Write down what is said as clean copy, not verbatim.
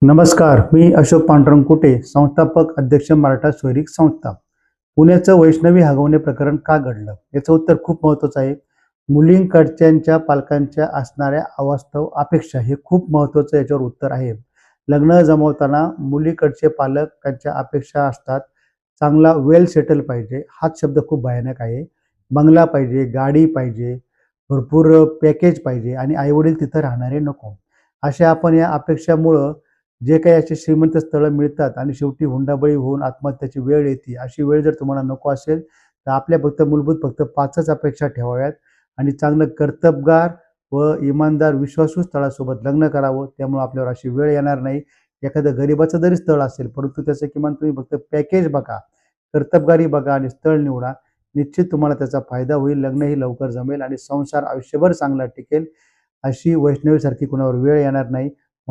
नमस्कार, मी अशोक पांडुरंग कुटे, संस्थापक अध्यक्ष मराठा सोयरीक संस्था. पुण्याचं वैष्णवी हगवणे प्रकरण का घडलं? याचं उत्तर खूप महत्त्वाचं आहे. मुलींकडच्यांच्या पालकांच्या असणाऱ्या अवास्तव अपेक्षा हे खूप महत्त्वाचं याच्यावर उत्तर आहे. लग्न जमवताना मुलीकडचे पालकांच्या अपेक्षा असतात, चांगला वेल सेटल पाहिजे. हाच शब्द खूप भयानक आहे. बंगला पाहिजे, गाडी पाहिजे, भरपूर पॅकेज पाहिजे आणि आई-वडील तिथं राहणारे नको. अशा आपण या अपेक्षामुळं जे काही असे श्रीमंत स्थळं मिळतात आणि शेवटी हुंडाबळी होऊन आत्महत्याची वेळ येते. अशी वेळ जर तुम्हाला नको असेल, तर आपल्या मूलभूत 5च अपेक्षा ठेवाव्यात आणि चांगलं कर्तबगार व इमानदार विश्वासू स्थळासोबत लग्न करावं. त्यामुळे आपल्यावर अशी वेळ येणार नाही. एखादं गरिबाचं जरी स्थळ असेल, परंतु त्याचं किमान तुम्ही फक्त पॅकेज बघा, कर्तबगारी बघा आणि स्थळ निवडा. निश्चित तुम्हाला त्याचा फायदा होईल. लग्नही लवकर जमेल आणि संसार आयुष्यभर चांगला टिकेल. अशी वैष्णवीसारखी कुणावर वेळ येणार नाही.